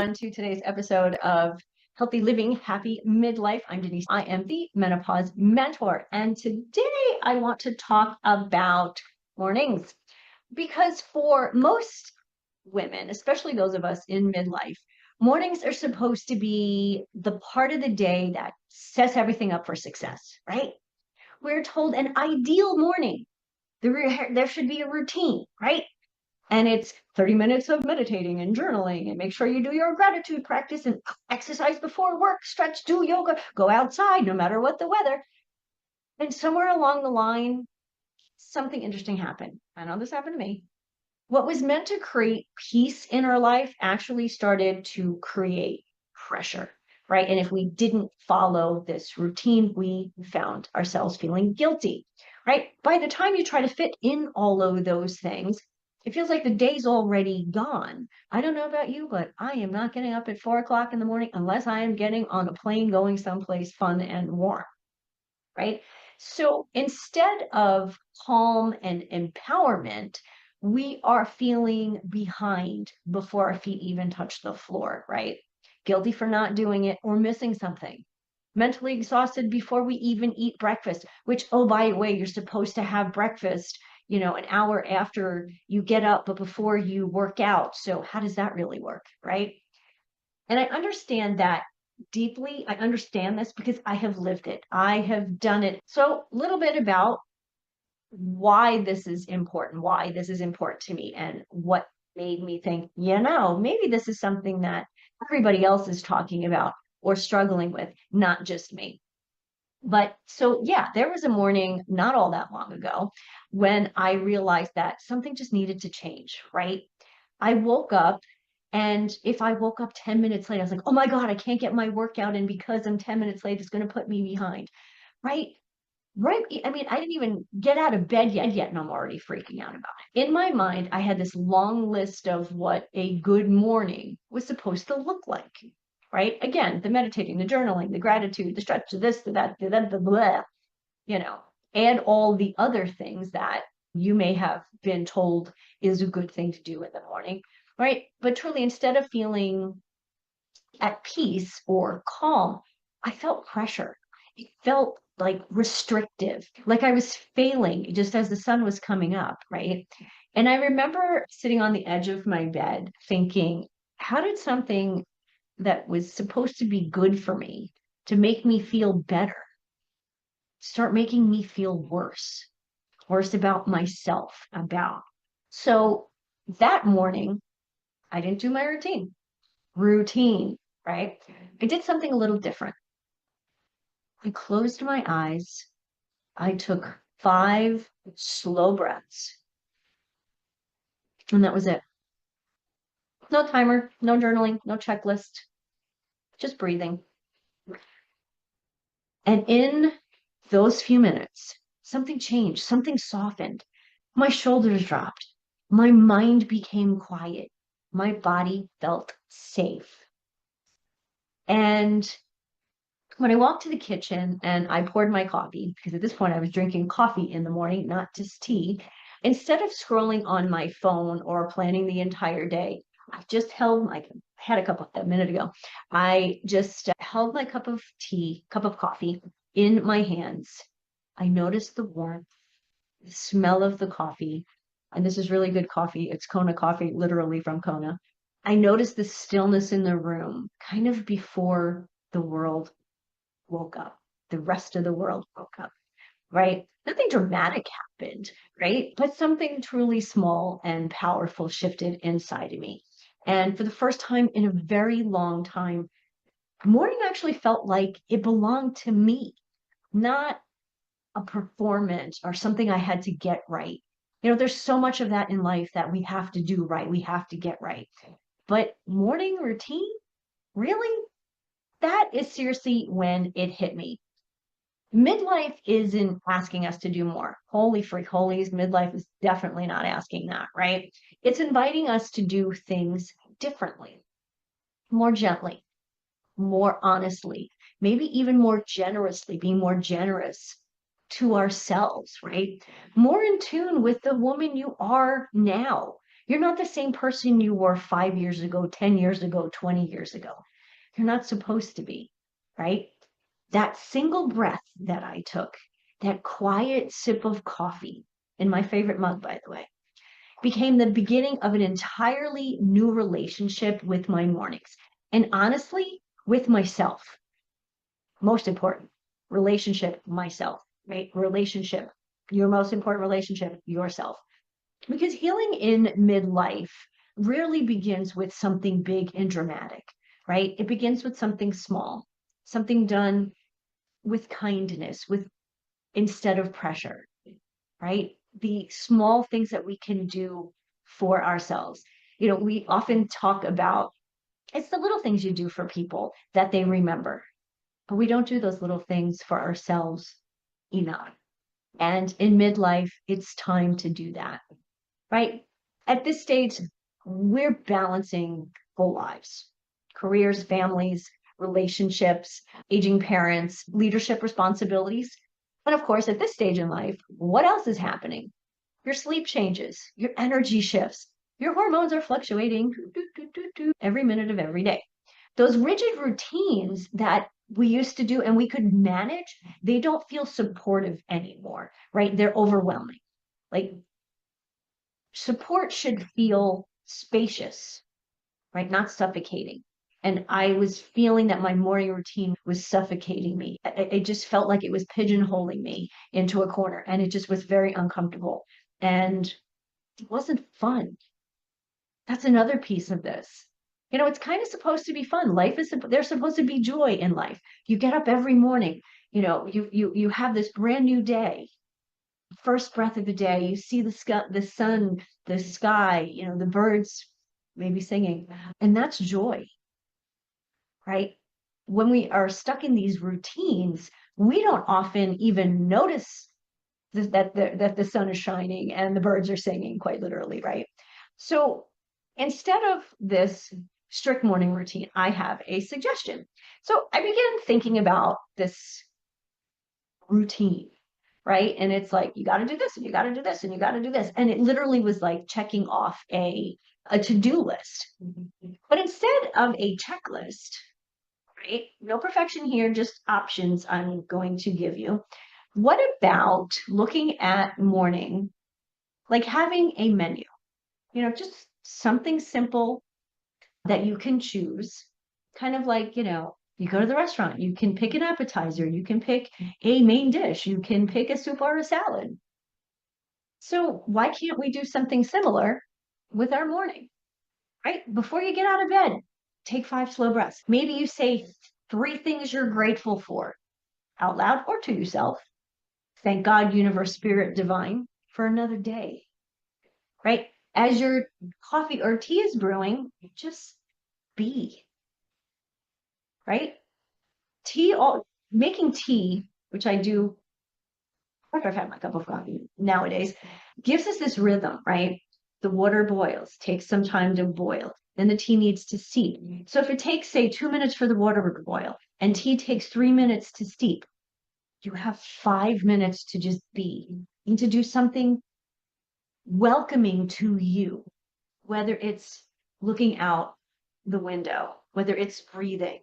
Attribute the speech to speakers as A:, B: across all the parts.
A: on to today's episode of Healthy Living, Happy Midlife. I'm Denise. I am the Menopause Mentor. And today I want to talk about mornings because for most women, especially those of us in midlife, mornings are supposed to be the part of the day that sets everything up for success, right? We're told an ideal morning. There should be a routine, right? And it's 30 minutes of meditating and journaling, and make sure you do your gratitude practice and exercise before work, stretch, do yoga, go outside no matter what the weather. And somewhere along the line, something interesting happened. I know this happened to me. What was meant to create peace in our life actually started to create pressure, right? And if we didn't follow this routine, we found ourselves feeling guilty, right? By the time you try to fit in all of those things, it feels like the day's already gone. I don't know about you, but I am not getting up at 4 o'clock in the morning unless I am getting on a plane going someplace fun and warm, right? So instead of calm and empowerment, we are feeling behind before our feet even touch the floor, right? Guilty for not doing it or missing something. Mentally exhausted before we even eat breakfast, which, oh, by the way, you're supposed to have breakfast, an hour after you get up, but before you work out. So how does that really work, right? And I understand that deeply. I understand this because I have lived it. I have done it. So a little bit about why this is important to me and what made me think, maybe this is something that everybody else is talking about or struggling with, not just me. But so, yeah, there was a morning not all that long ago when I realized that something just needed to change, right? I woke up, and if I woke up 10 minutes late, I was like, oh my God, I can't get my workout in because I'm 10 minutes late. It's going to put me behind, right? Right. I mean, I didn't even get out of bed yet, and I'm already freaking out about it. In my mind, I had this long list of what a good morning was supposed to look like, right? Again, the meditating, the journaling, the gratitude, the stretch, this, the blah, and all the other things that you may have been told is a good thing to do in the morning, right? But truly, instead of feeling at peace or calm, I felt pressure. It felt like restrictive, like I was failing just as the sun was coming up, right? And I remember sitting on the edge of my bed thinking, how did something that was supposed to be good for me to make me feel better start making me feel worse about myself about. So that morning, I didn't do my routine, right? I did something a little different. I closed my eyes. I took 5 slow breaths, and that was it. No timer, no journaling, no checklist, just breathing. And in those few minutes, something changed, something softened. My shoulders dropped. My mind became quiet. My body felt safe. And when I walked to the kitchen and I poured my coffee, because at this point I was drinking coffee in the morning, not just tea, instead of scrolling on my phone or planning the entire day, I just had a a minute ago. I just held my cup of coffee in my hands. I noticed the warmth, the smell of the coffee, and this is really good coffee. It's Kona coffee, literally from Kona. I noticed the stillness in the room, kind of before the world woke up. The rest of the world woke up, right? Nothing dramatic happened, right? But something truly small and powerful shifted inside of me. And for the first time in a very long time, morning actually felt like it belonged to me, not a performance or something I had to get right. There's so much of that in life that we have to do right. We have to get right. But morning routine, really? That is seriously when it hit me. Midlife isn't asking us to do more. Holy freak holies, midlife is definitely not asking that, right? It's inviting us to do things differently, more gently, more honestly, maybe even more generously, being more generous to ourselves, right? More in tune with the woman you are now. You're not the same person you were 5 years ago, 10 years ago, 20 years ago. You're not supposed to be, right? That single breath that I took, that quiet sip of coffee in my favorite mug, by the way, became the beginning of an entirely new relationship with my mornings. And honestly, with myself. Most important, relationship, myself, right? Relationship, your most important relationship, yourself. Because healing in midlife rarely begins with something big and dramatic, right? It begins with something small, something done with kindness, with instead of pressure, right? The small things that we can do for ourselves. We often talk about it's the little things you do for people that they remember, but we don't do those little things for ourselves enough. And in midlife, it's time to do that, right? At this stage, we're balancing full lives, careers, families, relationships, aging parents, leadership responsibilities. And of course, at this stage in life, what else is happening? Your sleep changes, your energy shifts, your hormones are fluctuating every minute of every day. Those rigid routines that we used to do and we could manage, they don't feel supportive anymore, right? They're overwhelming. Like support should feel spacious, right? Not suffocating. And I was feeling that my morning routine was suffocating me. It just felt like it was pigeonholing me into a corner, and it just was very uncomfortable. And it wasn't fun. That's another piece of this. It's kind of supposed to be fun. There's supposed to be joy in life. You get up every morning, you have this brand new day, first breath of the day, you see the sky, the sun, the sky, the birds maybe singing, and that's joy, right? When we are stuck in these routines, we don't often even notice that the sun is shining and the birds are singing, quite literally, right? So instead of this strict morning routine, I have a suggestion. So I began thinking about this routine, right? And it's like, you got to do this and you got to do this and you got to do this. And it literally was like checking off a to-do list. But instead of a checklist, right? No perfection here, just options I'm going to give you. What about looking at morning, like having a menu, just something simple that you can choose, kind of like, you go to the restaurant, you can pick an appetizer, you can pick a main dish, you can pick a soup or a salad. So why can't we do something similar with our morning, right? Before you get out of bed, take 5 slow breaths. Maybe you say 3 things you're grateful for out loud or to yourself. Thank God, universe, spirit, divine for another day, right? As your coffee or tea is brewing, just be, right? Making tea, which I do after I've had my cup of coffee nowadays, gives us this rhythm, right? The water boils, takes some time to boil. Then the tea needs to steep. So if it takes, say, 2 minutes for the water to boil and tea takes 3 minutes to steep, you have 5 minutes to just be and to do something welcoming to you, whether it's looking out the window, whether it's breathing,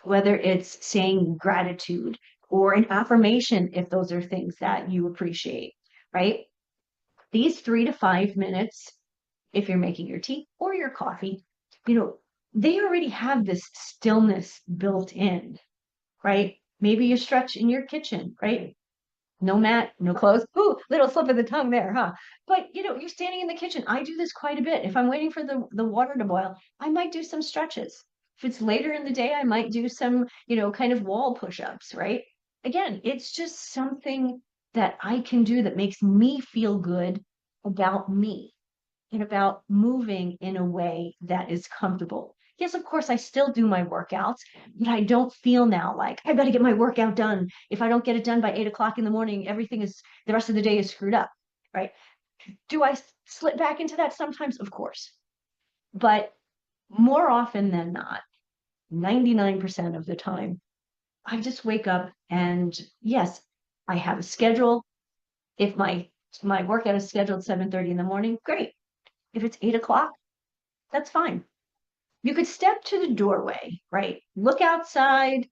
A: whether it's saying gratitude or an affirmation, if those are things that you appreciate, right? These 3 to 5 minutes, if you're making your tea or your coffee, they already have this stillness built in, right? Maybe you stretch in your kitchen, right? No mat, no clothes. Ooh, little slip of the tongue there, huh? But you're standing in the kitchen. I do this quite a bit. If I'm waiting for the water to boil, I might do some stretches. If it's later in the day, I might do some, kind of wall push-ups, right? Again, it's just something that I can do that makes me feel good about me and about moving in a way that is comfortable. Yes, of course, I still do my workouts, but I don't feel now like I got to get my workout done. If I don't get it done by 8 o'clock in the morning, the rest of the day is screwed up, right? Do I slip back into that sometimes? Of course. But more often than not, 99% of the time, I just wake up and yes, I have a schedule. If my workout is scheduled 7:30 in the morning, great. If it's 8 o'clock, that's fine. You could step to the doorway, right? Look outside,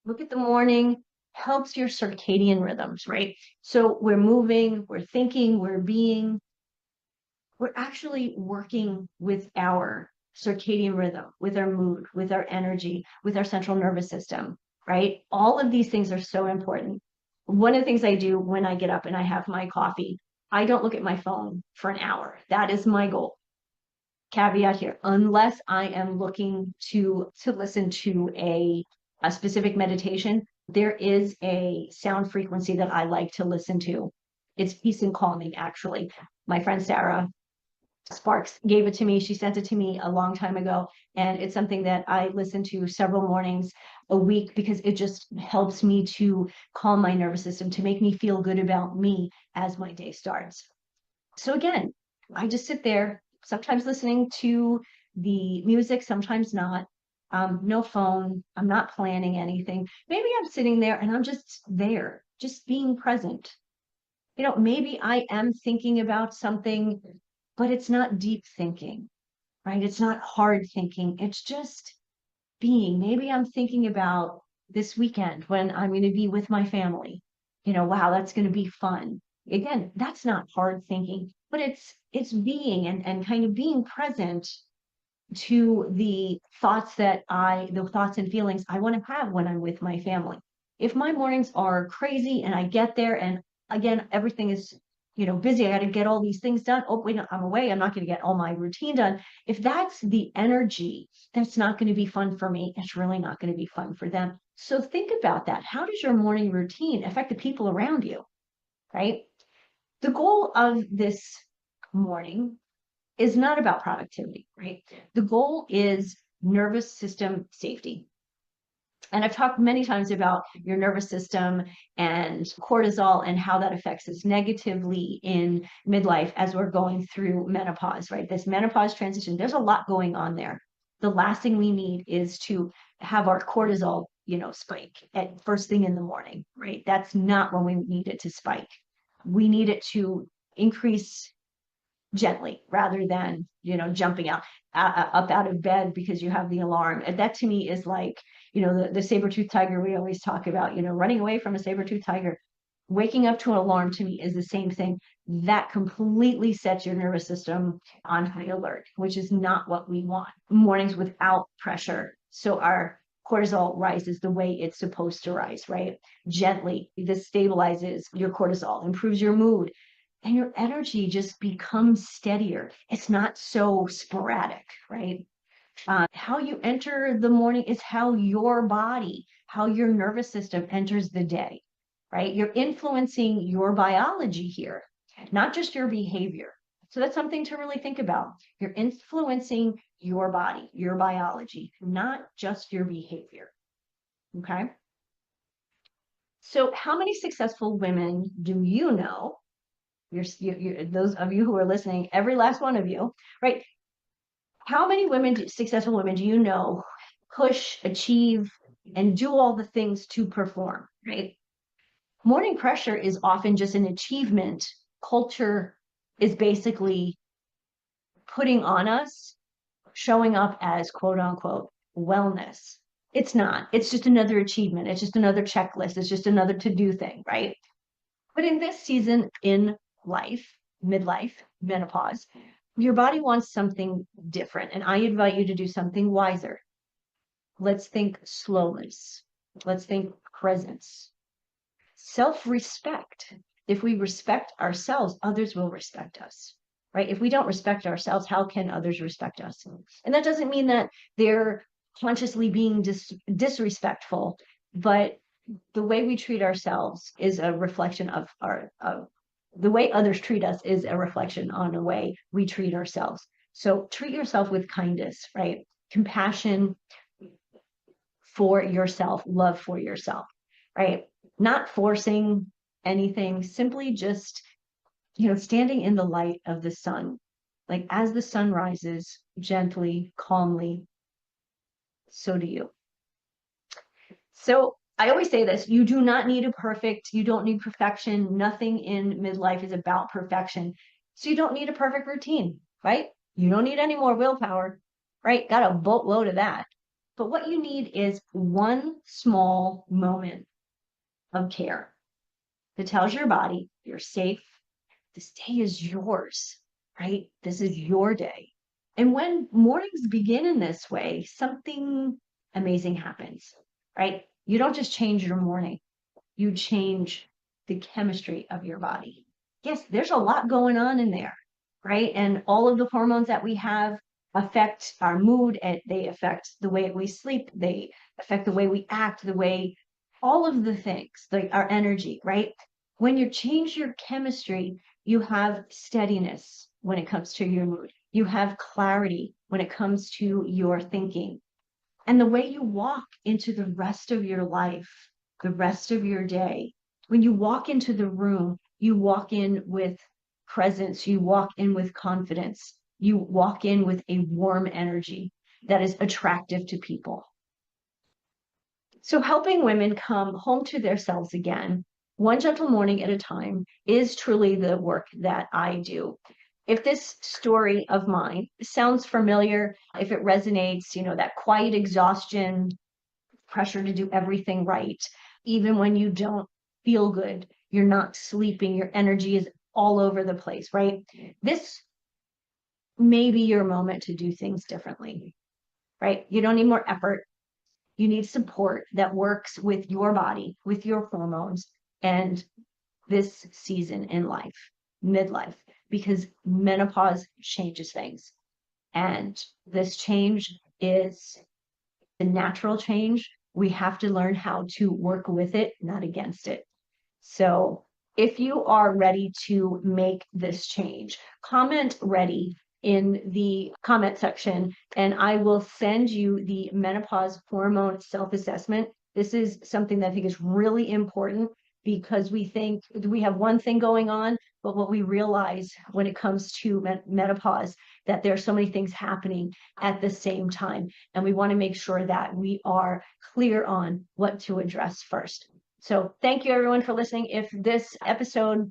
A: look at the morning, helps your circadian rhythms, right? So we're moving, we're thinking, we're being, we're actually working with our circadian rhythm, with our mood, with our energy, with our central nervous system, right? All of these things are so important. One of the things I do when I get up and I have my coffee, I don't look at my phone for an hour. That is my goal. Caveat here, unless I am looking to listen to a specific meditation, there is a sound frequency that I like to listen to. It's peace and calming, actually. My friend Sarah Sparks gave it to me. She sent it to me a long time ago. And it's something that I listen to several mornings a week because it just helps me to calm my nervous system, to make me feel good about me as my day starts. So again, I just sit there, sometimes listening to the music, sometimes not. No phone. I'm not planning anything. Maybe I'm sitting there and I'm just there, just being present. Maybe I am thinking about something, but it's not deep thinking, right? It's not hard thinking. It's just being. Maybe I'm thinking about this weekend when I'm going to be with my family. Wow, that's going to be fun. Again, that's not hard thinking, but it's being and kind of being present to the thoughts and feelings I want to have when I'm with my family. If my mornings are crazy and I get there and again, everything is, busy, I got to get all these things done. Oh, wait, no, I'm away. I'm not going to get all my routine done. If that's the energy, that's not going to be fun for me. It's really not going to be fun for them. So think about that. How does your morning routine affect the people around you, right? The goal of this morning is not about productivity, right? The goal is nervous system safety. And I've talked many times about your nervous system and cortisol and how that affects us negatively in midlife as we're going through menopause, right? This menopause transition, there's a lot going on there. The last thing we need is to have our cortisol, spike at first thing in the morning, right? That's not when we need it to spike. We need it to increase gently rather than jumping up out of bed because you have the alarm. And that to me is like the saber-toothed tiger we always talk about, running away from a saber-toothed tiger. Waking up to an alarm to me is the same thing. That completely sets your nervous system on high alert, which is not what we want. Mornings without pressure, so our cortisol rises the way it's supposed to rise, right? Gently. This stabilizes your cortisol, improves your mood, and your energy just becomes steadier. It's not so sporadic, right? How you enter the morning is how your body, how your nervous system enters the day, right? You're influencing your biology here, not just your behavior. So that's something to really think about. You're influencing your body, your biology, not just your behavior. Okay. So how many successful women do you know? Those of you who are listening, every last one of you, right? How many successful women do you know push, achieve, and do all the things to perform, right? Morning pressure is often just an achievement. Culture is basically putting on us, showing up as quote unquote wellness. It's not. It's just another achievement. It's just another checklist. It's just another to-do thing, right? But in this season in life, midlife, menopause, your body wants something different. And I invite you to do something wiser. Let's think slowness. Let's think presence. Self-respect. If we respect ourselves, others will respect us, right? If we don't respect ourselves, how can others respect us? And that doesn't mean that they're consciously being disrespectful, but the way we treat ourselves is a reflection of the way others treat us is a reflection on the way we treat ourselves. So treat yourself with kindness, right? Compassion for yourself, love for yourself, right? Not forcing anything, simply just, standing in the light of the sun. Like as the sun rises gently, calmly, so do you. So I always say this, you don't need perfection. Nothing in midlife is about perfection. So you don't need a perfect routine. right? You don't need any more willpower, right? Got a boatload of that. But what you need is one small moment of care that tells your body you're safe. This day is yours, right? This is your day. And when mornings begin in this way, something amazing happens, right? You don't just change your morning, you change the chemistry of your body. Yes, there's a lot going on in there, right? And all of the hormones that we have affect our mood, and they affect the way we sleep, they affect the way we act, the way all of the things, like our energy, right? When you change your chemistry, you have steadiness when it comes to your mood. You have clarity when it comes to your thinking. And the way you walk into the rest of your life, the rest of your day, when you walk into the room, you walk in with presence, you walk in with confidence, you walk in with a warm energy that is attractive to people. So, helping women come home to themselves again, one gentle morning at a time, is truly the work that I do. If this story of mine sounds familiar, if it resonates, that quiet exhaustion, pressure to do everything right, even when you don't feel good, you're not sleeping, your energy is all over the place, right? This may be your moment to do things differently, right? You don't need more effort. You need support that works with your body, with your hormones, and this season in life, midlife, because menopause changes things. And this change is the natural change. We have to learn how to work with it, not against it. So if you are ready to make this change, comment ready in the comment section, and I will send you the menopause hormone self-assessment. This is something that I think is really important because we think we have one thing going on, but what we realize when it comes to menopause, that there are so many things happening at the same time. And we want to make sure that we are clear on what to address first. So thank you everyone for listening. If this episode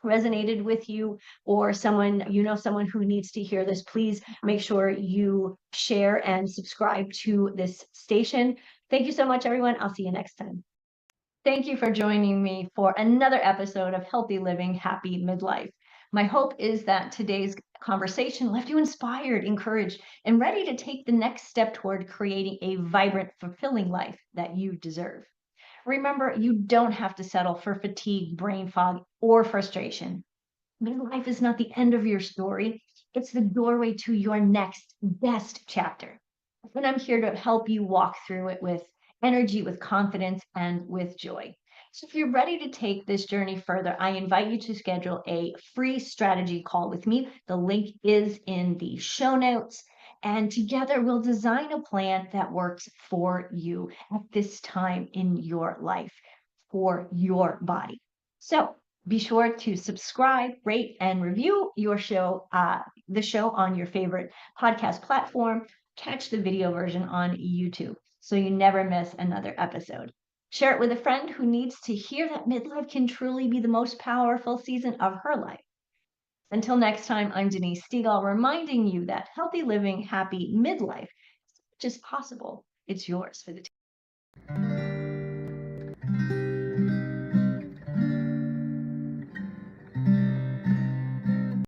A: resonated with you, or someone who needs to hear this, please make sure you share and subscribe to this station. Thank you so much, everyone. I'll see you next time. Thank you for joining me for another episode of Healthy Living, Happy Midlife. My hope is that today's conversation left you inspired, encouraged, and ready to take the next step toward creating a vibrant, fulfilling life that you deserve. Remember, you don't have to settle for fatigue, brain fog, or frustration. Midlife is not the end of your story. It's the doorway to your next best chapter. And I'm here to help you walk through it with energy, with confidence, and with joy. So if you're ready to take this journey further, I invite you to schedule a free strategy call with me. The link is in the show notes. And together we'll design a plan that works for you at this time in your life, for your body. So be sure to subscribe, rate, and review the show on your favorite podcast platform. Catch the video version on YouTube so you never miss another episode. Share it with a friend who needs to hear that midlife can truly be the most powerful season of her life. Until next time, I'm Denise Stegall, reminding you that healthy living, happy midlife is just possible. It's yours for the